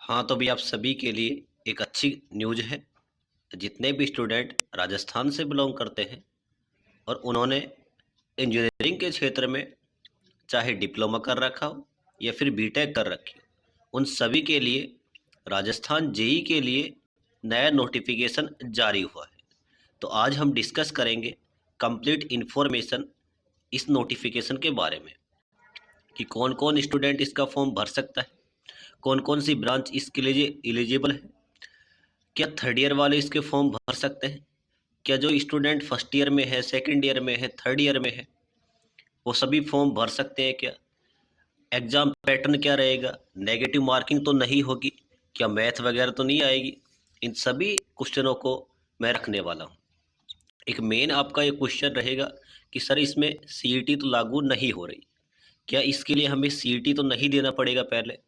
हाँ, तो अभी आप सभी के लिए एक अच्छी न्यूज़ है। जितने भी स्टूडेंट राजस्थान से बिलॉन्ग करते हैं और उन्होंने इंजीनियरिंग के क्षेत्र में चाहे डिप्लोमा कर रखा हो या फिर बीटेक कर रखी हो, उन सभी के लिए राजस्थान जेईई के लिए नया नोटिफिकेशन जारी हुआ है। तो आज हम डिस्कस करेंगे कंप्लीट इन्फॉर्मेशन इस नोटिफिकेशन के बारे में कि कौन-कौन स्टूडेंट इसका फॉर्म भर सकता है, कौन-कौन सी ब्रांच इसके लिए एलिजिबल है, क्या थर्ड ईयर वाले इसके फॉर्म भर सकते हैं, क्या जो स्टूडेंट फर्स्ट ईयर में है, सेकंड ईयर में है, थर्ड ईयर में है, वो सभी फॉर्म भर सकते हैं क्या? एग्ज़ाम पैटर्न क्या रहेगा? नेगेटिव मार्किंग तो नहीं होगी? क्या मैथ वगैरह तो नहीं आएगी? इन सभी क्वेश्चनों को मैं रखने वाला हूँ। एक मेन आपका ये क्वेश्चन रहेगा कि सर इसमें सीईटी तो लागू नहीं हो रही, क्या इसके लिए हमें सीईटी तो नहीं देना पड़ेगा पहले?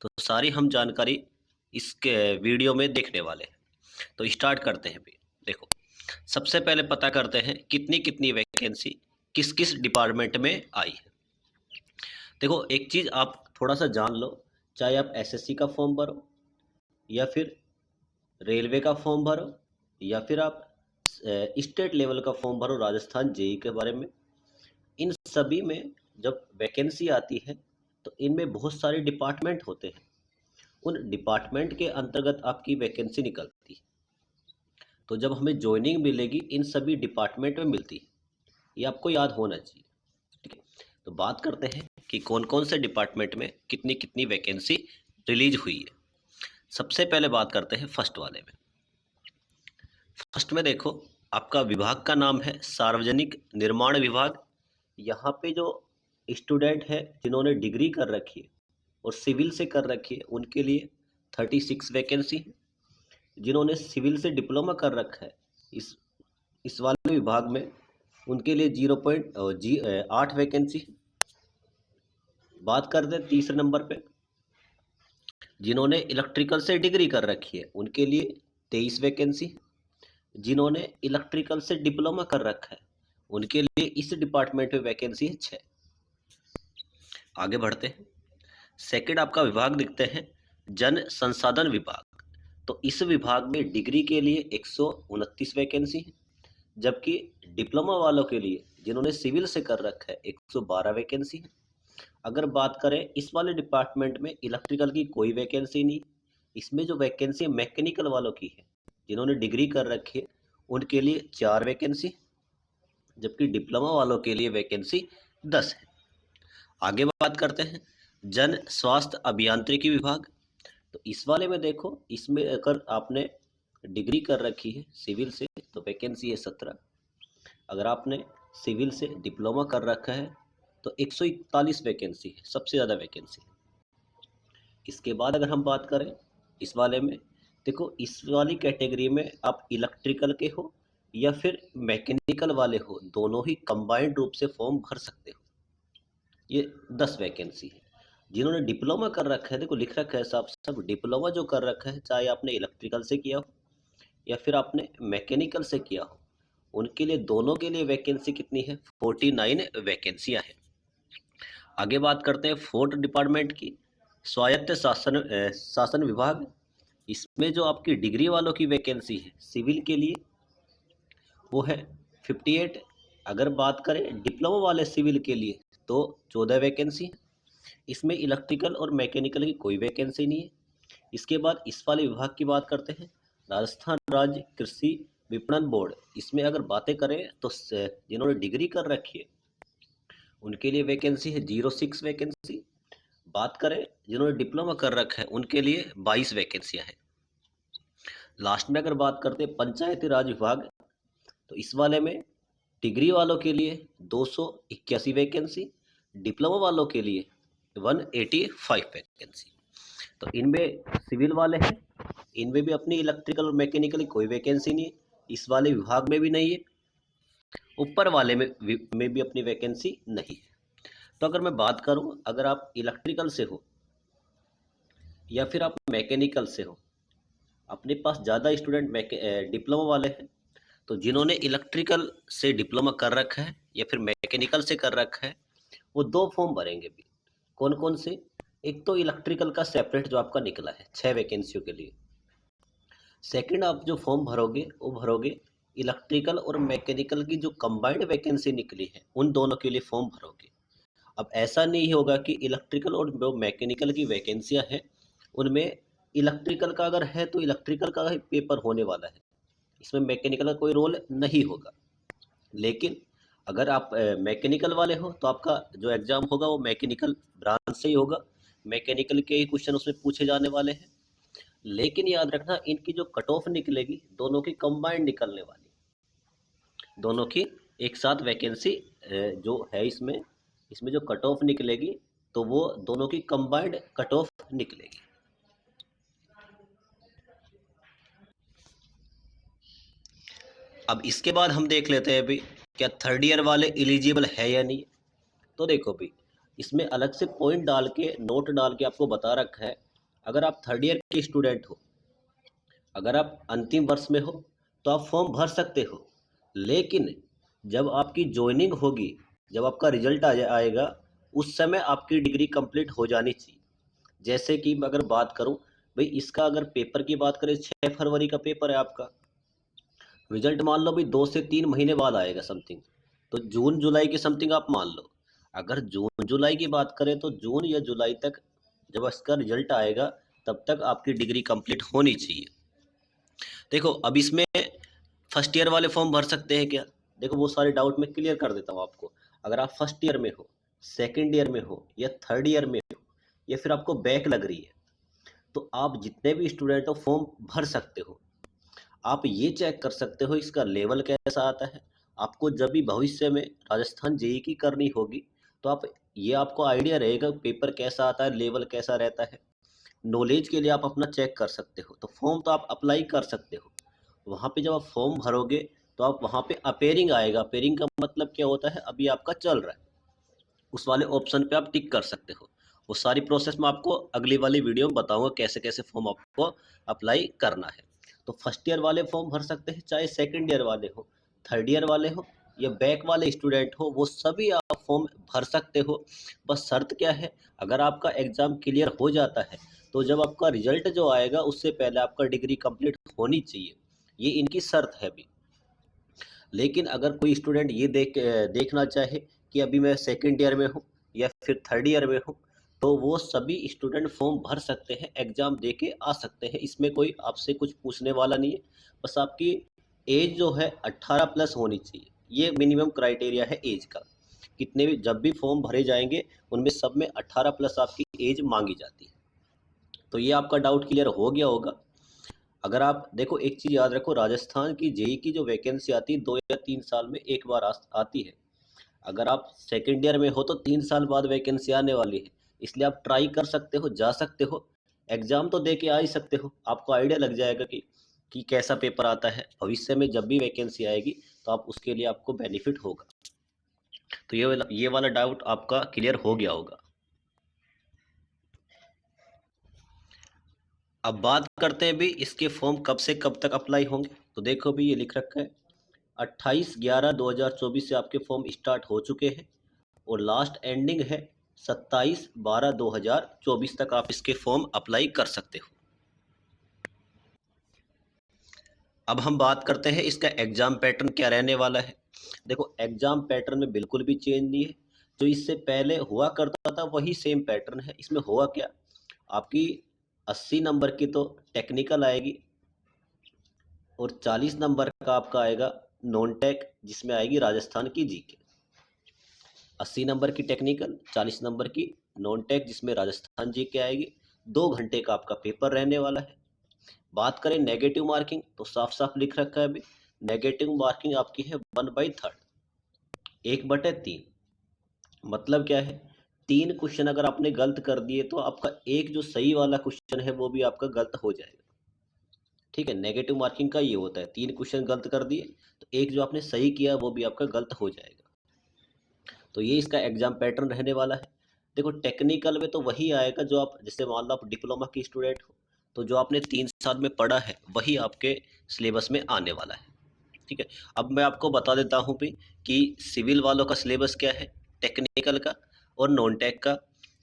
तो सारी हम जानकारी इसके वीडियो में देखने वाले हैं। तो स्टार्ट करते हैं भी। देखो, सबसे पहले पता करते हैं कितनी कितनी वैकेंसी किस किस डिपार्टमेंट में आई है। देखो, एक चीज़ आप थोड़ा सा जान लो, चाहे आप एसएससी का फॉर्म भरो या फिर रेलवे का फॉर्म भरो या फिर आप स्टेट लेवल का फॉर्म भरो राजस्थान जेईई के बारे में, इन सभी में जब वैकेंसी आती है तो इनमें बहुत सारे डिपार्टमेंट होते हैं। उन डिपार्टमेंट के अंतर्गत आपकी वैकेंसी निकलती है। तो जब हमें ज्वाइनिंग मिलेगी इन सभी डिपार्टमेंट में मिलती है, ये आपको याद होना चाहिए। ठीक है, तो बात करते हैं कि कौन कौन से डिपार्टमेंट में कितनी कितनी वैकेंसी रिलीज हुई है। सबसे पहले बात करते हैं फर्स्ट वाले में। फर्स्ट में देखो, आपका विभाग का नाम है सार्वजनिक निर्माण विभाग। यहाँ पे जो स्टूडेंट है जिन्होंने डिग्री कर रखी है और सिविल से कर रखी है उनके लिए 36 वैकेंसी है। जिन्होंने सिविल से डिप्लोमा कर रखा है इस वाले विभाग में, उनके लिए 0.8 वैकेंसी। बात करते हैं तीसरे नंबर पे, जिन्होंने इलेक्ट्रिकल से डिग्री कर रखी है उनके लिए 23 वैकेंसी। जिन्होंने इलेक्ट्रिकल से डिप्लोमा कर रखा है उनके लिए इस डिपार्टमेंट में वैकेंसी है 6। आगे बढ़ते हैं। सेकंड आपका विभाग दिखते हैं जन संसाधन विभाग। तो इस विभाग में डिग्री के लिए 129 वैकेंसी है, जबकि डिप्लोमा वालों के लिए जिन्होंने सिविल से कर रखा है 112 वैकेंसी है। अगर बात करें इस वाले डिपार्टमेंट में इलेक्ट्रिकल की कोई वैकेंसी नहीं, इसमें जो वैकेंसी मैकेनिकल वालों की है जिन्होंने डिग्री कर रखी है उनके लिए 4 वैकेंसी, जबकि डिप्लोमा वालों के लिए वैकेंसी 10 है। आगे बात करते हैं जन स्वास्थ्य अभियांत्रिकी विभाग। तो इस वाले में देखो, इसमें अगर आपने डिग्री कर रखी है सिविल से तो वैकेंसी है 17। अगर आपने सिविल से डिप्लोमा कर रखा है तो 141 वैकेंसी है, सबसे ज़्यादा वैकेंसी। इसके बाद अगर हम बात करें इस वाले में, देखो इस वाली कैटेगरी में आप इलेक्ट्रिकल के हो या फिर मैकेनिकल वाले हो, दोनों ही कंबाइंड रूप से फॉर्म भर सकते हो। ये 10 वैकेंसी है। जिन्होंने डिप्लोमा कर रखा है, देखो लिख रखा है साफ सब, डिप्लोमा जो कर रखा है चाहे आपने इलेक्ट्रिकल से किया हो या फिर आपने मैकेनिकल से किया हो, उनके लिए दोनों के लिए वैकेंसी कितनी है? 49 वैकेंसियां हैं। आगे बात करते हैं फोर्थ डिपार्टमेंट की, स्वायत्त शासन विभाग। इसमें जो आपकी डिग्री वालों की वैकेंसी है सिविल के लिए वो है 58। अगर बात करें डिप्लोमा वाले सिविल के लिए तो 14 वैकेंसी है। इसमें इलेक्ट्रिकल और मैकेनिकल की कोई वैकेंसी नहीं है। इसके बाद इस वाले विभाग की बात करते हैं, राजस्थान राज्य कृषि विपणन बोर्ड। इसमें अगर बातें करें तो जिन्होंने डिग्री कर रखी है उनके लिए वैकेंसी है 06 वैकेंसी। बात करें जिन्होंने डिप्लोमा कर रखा है उनके लिए 22 वैकेंसियां हैं। लास्ट में अगर बात करते हैं पंचायती राज विभाग, तो इस वाले में डिग्री वालों के लिए 281 वैकेंसी, डिप्लोमा वालों के लिए 185 वैकेंसी। तो इनमें सिविल वाले हैं, इनमें भी अपनी इलेक्ट्रिकल और मैकेनिकल की कोई वैकेंसी नहीं है, इस वाले विभाग में भी नहीं है, ऊपर वाले में भी अपनी वैकेंसी नहीं है। तो अगर मैं बात करूं, अगर आप इलेक्ट्रिकल से हो या फिर आप मैकेनिकल से हो, अपने पास ज़्यादा स्टूडेंट डिप्लोमा वाले हैं, तो जिन्होंने इलेक्ट्रिकल से डिप्लोमा कर रखा है या फिर मैकेनिकल से कर रखा है वो 2 फॉर्म भरेंगे भी। कौन कौन से? एक तो इलेक्ट्रिकल का सेपरेट जो आपका निकला है 6 वैकेंसियों के लिए। सेकंड आप जो फॉर्म भरोगे वो भरोगे इलेक्ट्रिकल और मैकेनिकल की जो कंबाइंड वैकेंसी निकली है उन दोनों के लिए फॉर्म भरोगे। अब ऐसा नहीं होगा कि इलेक्ट्रिकल और जो मैकेनिकल की वैकेंसियां हैं उनमें इलेक्ट्रिकल का अगर है तो इलेक्ट्रिकल का ही पेपर होने वाला है, इसमें मैकेनिकल का कोई रोल नहीं होगा। लेकिन अगर आप मैकेनिकल वाले हो तो आपका जो एग्ज़ाम होगा वो मैकेनिकल ब्रांच से ही होगा, मैकेनिकल के ही क्वेश्चन उसमें पूछे जाने वाले हैं। लेकिन याद रखना इनकी जो कट ऑफ निकलेगी दोनों की कंबाइंड निकलने वाली, दोनों की एक साथ वैकेंसी जो है इसमें इसमें जो कट ऑफ निकलेगी तो वो दोनों की कंबाइंड कट ऑफ निकलेगी। अब इसके बाद हम देख लेते हैं अभी क्या थर्ड ईयर वाले एलिजिबल है या नहीं। तो देखो भाई इसमें अलग से पॉइंट डाल के नोट डाल के आपको बता रखा है, अगर आप थर्ड ईयर के स्टूडेंट हो, अगर आप अंतिम वर्ष में हो तो आप फॉर्म भर सकते हो। लेकिन जब आपकी ज्वाइनिंग होगी, जब आपका रिजल्ट आएगा उस समय आपकी डिग्री कंप्लीट हो जानी चाहिए। जैसे कि मैं अगर बात करूं भाई इसका, अगर पेपर की बात करें 6 फरवरी का पेपर है आपका, रिजल्ट मान लो भाई 2 से 3 महीने बाद आएगा समथिंग, तो जून जुलाई के समथिंग आप मान लो। अगर जून जुलाई की बात करें तो जून या जुलाई तक जब इसका रिजल्ट आएगा तब तक आपकी डिग्री कंप्लीट होनी चाहिए। देखो अब इसमें फर्स्ट ईयर वाले फॉर्म भर सकते हैं क्या? देखो वो सारे डाउट मैं क्लियर कर देता हूँ आपको। अगर आप फर्स्ट ईयर में हो, सेकेंड ईयर में हो या थर्ड ईयर में हो या फिर आपको बैक लग रही है तो आप जितने भी स्टूडेंट हो फॉर्म भर सकते हो। आप ये चेक कर सकते हो इसका लेवल कैसा आता है। आपको जब भी भविष्य में राजस्थान जेईई की करनी होगी तो आप ये आपको आइडिया रहेगा पेपर कैसा आता है, लेवल कैसा रहता है। नॉलेज के लिए आप अपना चेक कर सकते हो। तो फॉर्म तो आप अप्लाई कर सकते हो। वहाँ पे जब आप फॉर्म भरोगे तो आप वहाँ पे अपेयरिंग आएगा। अपेयरिंग का मतलब क्या होता है, अभी आपका चल रहा है, उस वाले ऑप्शन पे आप टिक कर सकते हो। वो सारी प्रोसेस मैं आपको अगली वाली वीडियो में बताऊंगा कैसे कैसे फॉर्म आपको अप्लाई करना है। तो फर्स्ट ईयर वाले फॉर्म भर सकते हैं, चाहे सेकंड ईयर वाले हो, थर्ड ईयर वाले हो या बैक वाले स्टूडेंट हो, वो सभी आप फॉर्म भर सकते हो। बस शर्त क्या है, अगर आपका एग्ज़ाम क्लियर हो जाता है तो जब आपका रिजल्ट जो आएगा उससे पहले आपका डिग्री कंप्लीट होनी चाहिए, ये इनकी शर्त है भी। लेकिन अगर कोई स्टूडेंट ये देखना चाहे कि अभी मैं सेकेंड ईयर में हूँ या फिर थर्ड ईयर में हूँ तो वो सभी स्टूडेंट फॉर्म भर सकते हैं, एग्ज़ाम दे के आ सकते हैं। इसमें कोई आपसे कुछ पूछने वाला नहीं है। बस आपकी एज जो है 18+ होनी चाहिए, ये मिनिमम क्राइटेरिया है एज का। कितने भी जब भी फॉर्म भरे जाएंगे उनमें सब में 18+ आपकी एज मांगी जाती है। तो ये आपका डाउट क्लियर हो गया होगा। अगर आप देखो एक चीज़ याद रखो, राजस्थान की जेई की जो वैकेंसी आती है 2 या 3 साल में एक बार आती है। अगर आप सेकेंड ईयर में हो तो 3 साल बाद वैकेंसी आने वाली है, इसलिए आप ट्राई कर सकते हो, जा सकते हो, एग्ज़ाम तो दे के आ ही सकते हो। आपको आइडिया लग जाएगा कि कैसा पेपर आता है। भविष्य में जब भी वैकेंसी आएगी तो आप उसके लिए आपको बेनिफिट होगा। तो ये वाला डाउट आपका क्लियर हो गया होगा। अब बात करते हैं भी इसके फॉर्म कब से कब तक अप्लाई होंगे। तो देखो भी ये लिख रखा है 28/11/2024 से आपके फॉर्म स्टार्ट हो चुके हैं और लास्ट एंडिंग है 27/12/2024 तक आप इसके फॉर्म अप्लाई कर सकते हो। अब हम बात करते हैं इसका एग्ज़ाम पैटर्न क्या रहने वाला है। देखो एग्ज़ाम पैटर्न में बिल्कुल भी चेंज नहीं है, जो इससे पहले हुआ करता था वही सेम पैटर्न है। इसमें हुआ क्या, आपकी 80 नंबर की तो टेक्निकल आएगी और 40 नंबर का आपका आएगा नॉन टेक, जिसमें आएगी राजस्थान की जीके। 80 नंबर की टेक्निकल, 40 नंबर की नॉन टेक जिसमें राजस्थान जीके आएगी। 2 घंटे का आपका पेपर रहने वाला है। बात करें नेगेटिव मार्किंग तो साफ साफ लिख रखा है अभी, नेगेटिव मार्किंग आपकी है 1/3, 1/3। मतलब क्या है, 3 क्वेश्चन अगर आपने गलत कर दिए तो आपका एक जो सही वाला क्वेश्चन है वो भी आपका गलत हो जाएगा। ठीक है, नेगेटिव मार्किंग का ये होता है, 3 क्वेश्चन गलत कर दिए तो एक जो आपने सही किया वो भी आपका गलत हो जाएगा। तो ये इसका एग्जाम पैटर्न रहने वाला है। देखो टेक्निकल में तो वही आएगा जो आप, जैसे मान लो आप डिप्लोमा की स्टूडेंट हो तो जो आपने 3 साल में पढ़ा है वही आपके सिलेबस में आने वाला है। ठीक है, अब मैं आपको बता देता हूँ भी कि सिविल वालों का सिलेबस क्या है, टेक्निकल का और नॉन टेक का।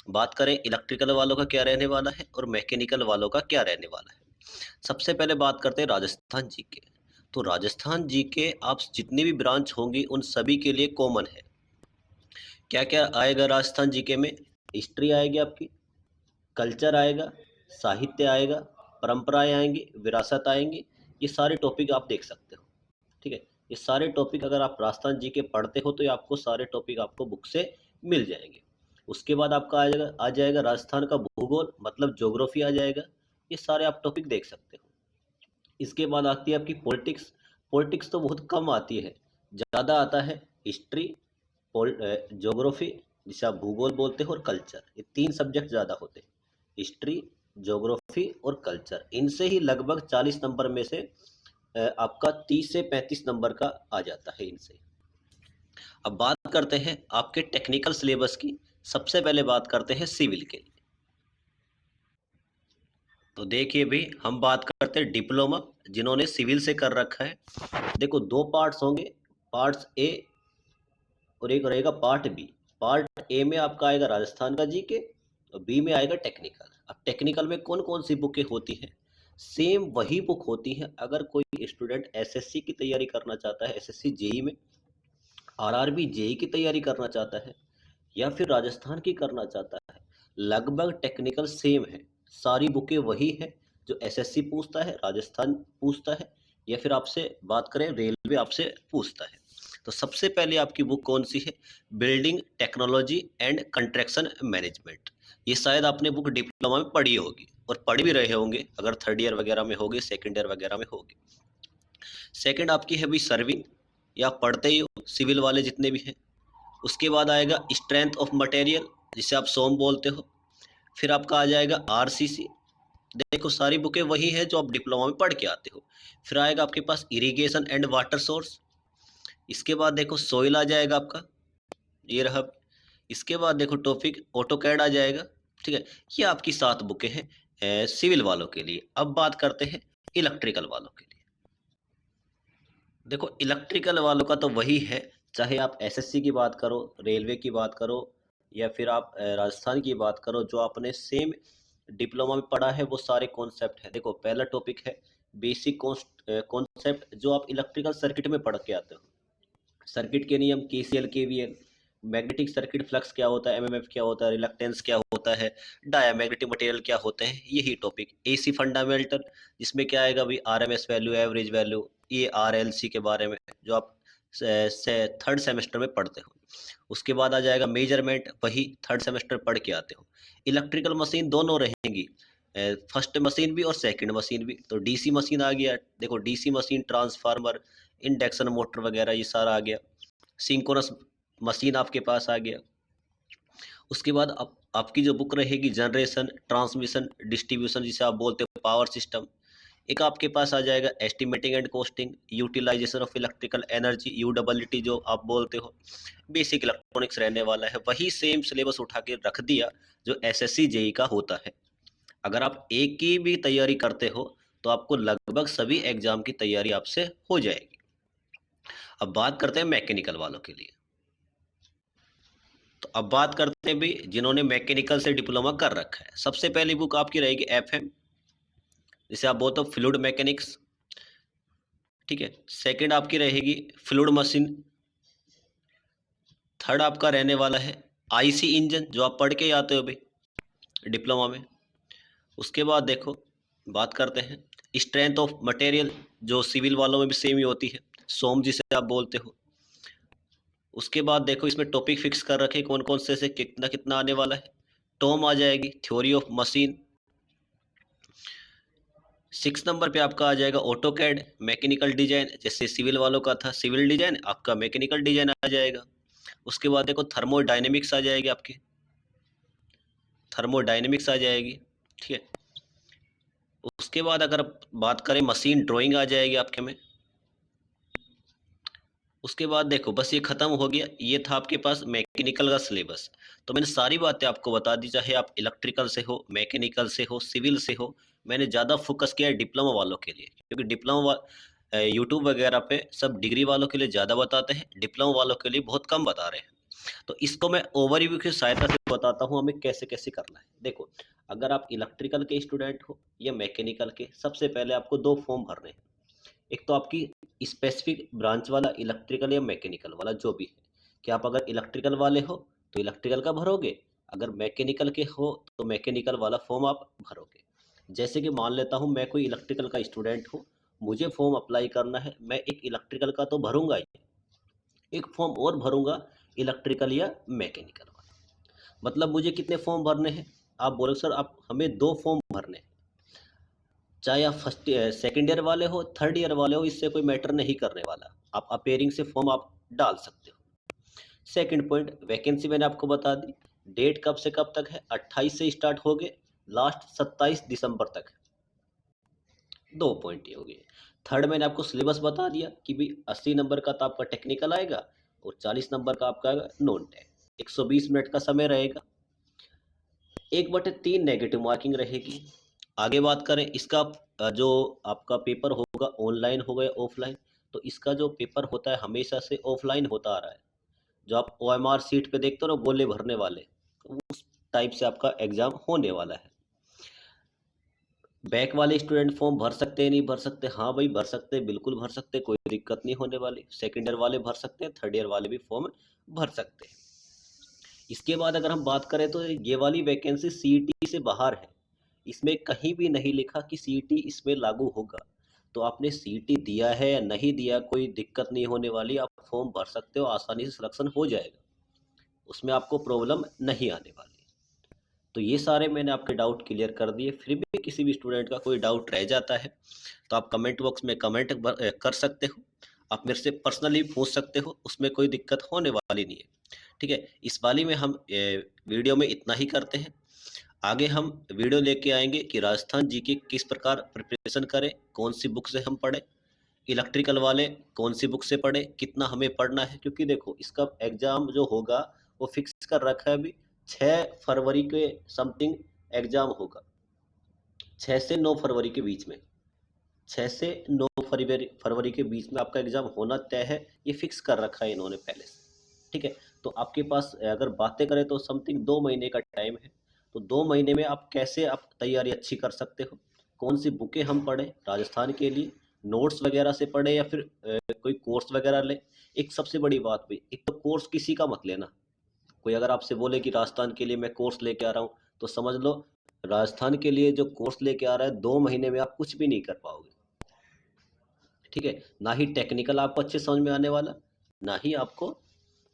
बात करें इलेक्ट्रिकल वालों का क्या रहने वाला है और मैकेनिकल वालों का क्या रहने वाला है। सबसे पहले बात करते हैं राजस्थान जीके। तो राजस्थान जीके आप जितनी भी ब्रांच होंगी उन सभी के लिए कॉमन है। क्या क्या आएगा राजस्थान जीके में? हिस्ट्री आएगी आपकी, कल्चर आएगा, साहित्य आएगा, परंपराएं आएंगी, विरासत आएंगी। ये सारे टॉपिक आप देख सकते हो। ठीक है, ये सारे टॉपिक अगर आप राजस्थान जी के पढ़ते हो तो ये आपको सारे टॉपिक आपको बुक से मिल जाएंगे। उसके बाद आपका आ जाएगा राजस्थान का भूगोल, मतलब ज्योग्राफी आ जाएगा। ये सारे आप टॉपिक देख सकते हो। इसके बाद आती है आपकी पॉलिटिक्स। पॉलिटिक्स तो बहुत कम आती है, ज़्यादा आता है हिस्ट्री, ज्योग्राफी, जिसे आप भूगोल बोलते हो, और कल्चर। ये तीन सब्जेक्ट ज़्यादा होते हैं, हिस्ट्री, ज्योग्राफी और कल्चर। इनसे ही लगभग 40 नंबर में से आपका 30 से 35 नंबर का आ जाता है इनसे। अब बात करते हैं आपके टेक्निकल सिलेबस की। सबसे पहले बात करते हैं सिविल के लिए। तो देखिए भी हम बात करते हैं डिप्लोमा, जिन्होंने सिविल से कर रखा है। देखो दो पार्ट्स होंगे, पार्ट्स ए और एक रहेगा पार्ट बी। पार्ट ए में आपका आएगा राजस्थान का जीके और बी में आएगा टेक्निकल। अब टेक्निकल में कौन कौन सी बुकें होती हैं? सेम वही बुक होती हैं। अगर कोई स्टूडेंट एसएससी की तैयारी करना चाहता है, एसएससी जेई में, आरआरबी जेई की तैयारी करना चाहता है, या फिर राजस्थान की करना चाहता है, लगभग टेक्निकल सेम है। सारी बुकें वही है जो एसएससी पूछता है, राजस्थान पूछता है, या फिर आपसे बात करें रेलवे आपसे पूछता है। तो सबसे पहले आपकी बुक कौन सी है? Building technology and construction management. ये शायद आपने बुक डिप्लोमा में पढ़ी होगी और पढ़ भी रहे होंगे, अगर थर्ड ईयर वगैरह में होगी, सेकेंड ईयर वगैरह में होगी। सेकेंड आपकी है भी सर्विंग, या आप पढ़ते ही हो सिविल वाले जितने भी हैं। उसके बाद आएगा स्ट्रेंथ ऑफ मटेरियल, जिसे आप सोम बोलते हो। फिर आपका आ जाएगा आरसीसी। देखो सारी बुकें वही हैं जो आप डिप्लोमा में पढ़ के आते हो। फिर आएगा आपके पास इरिगेशन एंड वाटर सोर्स। इसके बाद देखो सोइल आ जाएगा आपका, ये रहा। इसके बाद देखो टॉपिक ऑटोकैड आ जाएगा। ठीक है, ये आपकी 7 बुकें हैं सिविल वालों के लिए। अब बात करते हैं इलेक्ट्रिकल वालों के लिए। देखो इलेक्ट्रिकल वालों का तो वही है, चाहे आप एसएससी की बात करो, रेलवे की बात करो, या फिर आप राजस्थान की बात करो, जो आपने सेम डिप्लोमा में पढ़ा है वो सारे कॉन्सेप्ट है। देखो पहला टॉपिक है बेसिक कॉन्सेप्ट, जो आप इलेक्ट्रिकल सर्किट में पढ़ के आते हो। सर्किट के नियम, KCL KVL, magnetic circuit, flux क्या होता है, एमएमएफ क्या होता है, रिलक्टेंस क्या होता है, डायामैग्नेटिक मटेरियल क्या होते हैं, यही टॉपिक। एसी फंडामेंटल, जिसमें क्या आएगा भाई, आरएमएस वैल्यू, एवरेज वैल्यू, ये आरएलसी के बारे में, जो आप थर्ड सेमेस्टर में पढ़ते हो। उसके बाद आ जाएगा मेजरमेंट, वही थर्ड सेमेस्टर पढ़ के आते हो। इलेक्ट्रिकल मशीन दोनों रहेंगी, फर्स्ट मशीन भी और सेकंड मशीन भी। तो डीसी मशीन आ गया, देखो DC machine, transformer, induction motor वगैरह, ये सारा आ गया। सिंक्रोनस मशीन आपके पास आ गया। उसके बाद आपकी जो बुक रहेगी जनरेशन, ट्रांसमिशन, डिस्ट्रीब्यूशन, जिसे आप बोलते हो पावर सिस्टम। एक आपके पास आ जाएगा estimating and costing, utilization of electrical energy, UWT जो आप बोलते हो। बेसिक इलेक्ट्रॉनिक्स रहने वाला है, वही सेम सिलेबस उठा के रख दिया जो एसएससी जेई का होता है। अगर आप एक की भी तैयारी करते हो तो आपको लगभग सभी एग्जाम की तैयारी आपसे हो जाएगी। अब बात करते हैं मैकेनिकल वालों के लिए। तो अब बात करते हैं भी जिन्होंने मैकेनिकल से डिप्लोमा कर रखा है। सबसे पहली बुक आपकी रहेगी एफएम, जिसे आप बोलते हो फ्लूइड मैकेनिक्स। ठीक है, सेकंड आपकी रहेगी फ्लूइड मशीन। थर्ड आपका रहने वाला है आईसी इंजन, जो आप पढ़ के ही आते हो भाई डिप्लोमा में। उसके बाद देखो बात करते हैं स्ट्रेंथ ऑफ मटेरियल, जो सिविल वालों में भी सेम ही होती है, सोम जिसे आप बोलते हो। उसके बाद देखो इसमें टॉपिक फिक्स कर रखे कौन कौन से कितना कितना आने वाला है। टॉम आ जाएगी, थ्योरी ऑफ मशीन। 6 नंबर पे आपका आ जाएगा ऑटो कैड, मैकेनिकल डिजाइन, जैसे सिविल वालों का था सिविल डिजाइन, आपका मैकेनिकल डिजाइन आ जाएगा। उसके बाद देखो थर्मोडायनेमिक्स आ जाएगी आपकी, थर्मोडायनेमिक्स आ जाएगी। ठीक है, उसके बाद अगर बात करें मशीन ड्राइंग आ जाएगी आपके में। उसके बाद देखो बस ये खत्म हो गया, ये था आपके पास मैकेनिकल का सिलेबस। तो मैंने सारी बातें आपको बता दी, चाहे आप इलेक्ट्रिकल से हो, मैकेनिकल से हो, सिविल से हो। मैंने ज़्यादा फोकस किया है डिप्लोमा वालों के लिए, क्योंकि डिप्लोमा यूट्यूब वगैरह पे सब डिग्री वालों के लिए ज़्यादा बताते हैं, डिप्लोमा वालों के लिए बहुत कम बता रहे हैं। तो इसको मैं ओवरव्यू की सहायता से बताता हूँ हमें कैसे कैसे करना है। देखो, अगर आप इलेक्ट्रिकल के स्टूडेंट हो या मैकेनिकल के, सबसे पहले आपको दो फॉर्म भरने हैं। एक तो आपकी स्पेसिफिक ब्रांच वाला इलेक्ट्रिकल या मैकेनिकल वाला जो भी है, कि आप अगर इलेक्ट्रिकल वाले हो तो इलेक्ट्रिकल का भरोगे, अगर मैकेनिकल के हो तो मैकेनिकल वाला फॉर्म आप भरोगे। जैसे कि मान लेता हूँ मैं कोई इलेक्ट्रिकल का स्टूडेंट हूँ, मुझे फॉर्म अप्लाई करना है, मैं एक इलेक्ट्रिकल का तो भरूंगा ही, एक फॉर्म और भरूंगा इलेक्ट्रिकल या मैकेनिकल वाला। मतलब मुझे कितने फॉर्म भरने हैं? आप बोलो सर आप हमें दो फॉर्म भरने हैं। चाहे आप फर्स्ट सेकेंड ईयर वाले हो, थर्ड ईयर वाले हो, इससे कोई मैटर नहीं करने वाला, आप अपेयरिंग से फॉर्म आप डाल सकते हो। सेकंड पॉइंट, वैकेंसी मैंने आपको बता दी। डेट कब से कब तक है? 28 से स्टार्ट हो गए, लास्ट 27 दिसंबर तक है। दो पॉइंट ये हो गए। थर्ड, मैंने आपको सिलेबस बता दिया कि भाई 80 नंबर का तो आपका टेक्निकल आएगा और 40 नंबर का आपका आएगा नॉन टेक। 120 मिनट का समय रहेगा। 1/3 नेगेटिव मार्किंग रहेगी। आगे बात करें इसका, जो आपका पेपर होगा ऑनलाइन होगा या ऑफलाइन, तो इसका जो पेपर होता है हमेशा से ऑफलाइन होता आ रहा है। जो आप OMR सीट पे देखते हो ना, गोले भरने वाले, उस टाइप से आपका एग्जाम होने वाला है। बैक वाले स्टूडेंट फॉर्म भर सकते हैं, नहीं भर सकते? हाँ भाई भर सकते हैं, बिल्कुल भर सकते हैं, कोई दिक्कत नहीं होने वाली। सेकेंड ईयर वाले भर सकते हैं, थर्ड ईयर वाले भी फॉर्म भर सकते हैं। इसके बाद अगर हम बात करें तो ये वाली वैकेंसी CET से बाहर है। इसमें कहीं भी नहीं लिखा कि CET इसमें लागू होगा। तो आपने CET दिया है या नहीं दिया, कोई दिक्कत नहीं होने वाली, आप फॉर्म भर सकते हो, आसानी से सिलेक्शन हो जाएगा, उसमें आपको प्रॉब्लम नहीं आने वाली। तो ये सारे मैंने आपके डाउट क्लियर कर दिए। फिर भी किसी भी स्टूडेंट का कोई डाउट रह जाता है तो आप कमेंट बॉक्स में कमेंट कर सकते हो, आप मेरे से पर्सनली पूछ सकते हो, उसमें कोई दिक्कत होने वाली नहीं है। ठीक है, इस वाली में हम वीडियो में इतना ही करते हैं। आगे हम वीडियो लेके आएंगे कि राजस्थान जीके किस प्रकार प्रिपरेशन करें, कौन सी बुक से हम पढ़ें, इलेक्ट्रिकल वाले कौन सी बुक से पढ़े, कितना हमें पढ़ना है। क्योंकि देखो इसका एग्जाम जो होगा वो फिक्स कर रखा है अभी, 6 फरवरी के समथिंग एग्जाम होगा, 6 से 9 फरवरी के बीच में। 6 से 9 फरवरी के बीच में आपका एग्जाम होना तय है, ये फिक्स कर रखा है इन्होंने पहले से। ठीक है, तो आपके पास अगर बातें करें तो समथिंग 2 महीने का टाइम है। तो 2 महीने में आप कैसे आप तैयारी अच्छी कर सकते हो, कौन सी बुकें हम पढ़ें राजस्थान के लिए, नोट्स वगैरह से पढ़े या फिर कोई कोर्स वगैरह ले। एक सबसे बड़ी बात भी, एक तो कोर्स किसी का मत लेना। कोई अगर आपसे बोले कि राजस्थान के लिए मैं कोर्स लेके आ रहा हूँ, तो समझ लो राजस्थान के लिए जो कोर्स लेके आ रहा है 2 महीने में आप कुछ भी नहीं कर पाओगे। ठीक है, ना ही टेक्निकल आपको अच्छे समझ में आने वाला, ना ही आपको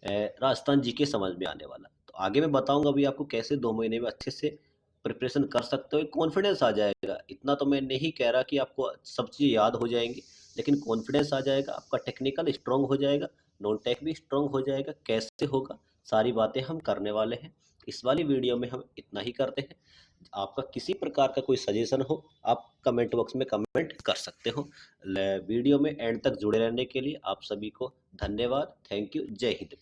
राजस्थान जीके समझ में आने वाला। तो आगे मैं बताऊंगा भी आपको कैसे 2 महीने में अच्छे से प्रिपरेशन कर सकते हो, कॉन्फिडेंस आ जाएगा। इतना तो मैं नहीं कह रहा कि आपको सब चीज़ याद हो जाएंगी, लेकिन कॉन्फिडेंस आ जाएगा, आपका टेक्निकल स्ट्रांग हो जाएगा, नॉन टेक भी स्ट्रांग हो जाएगा। कैसे होगा, सारी बातें हम करने वाले हैं। इस वाली वीडियो में हम इतना ही करते हैं। आपका किसी प्रकार का कोई सजेशन हो, आप कमेंट बॉक्स में कमेंट कर सकते हो। वीडियो में एंड तक जुड़े रहने के लिए आप सभी को धन्यवाद। Thank you. जय हिंद।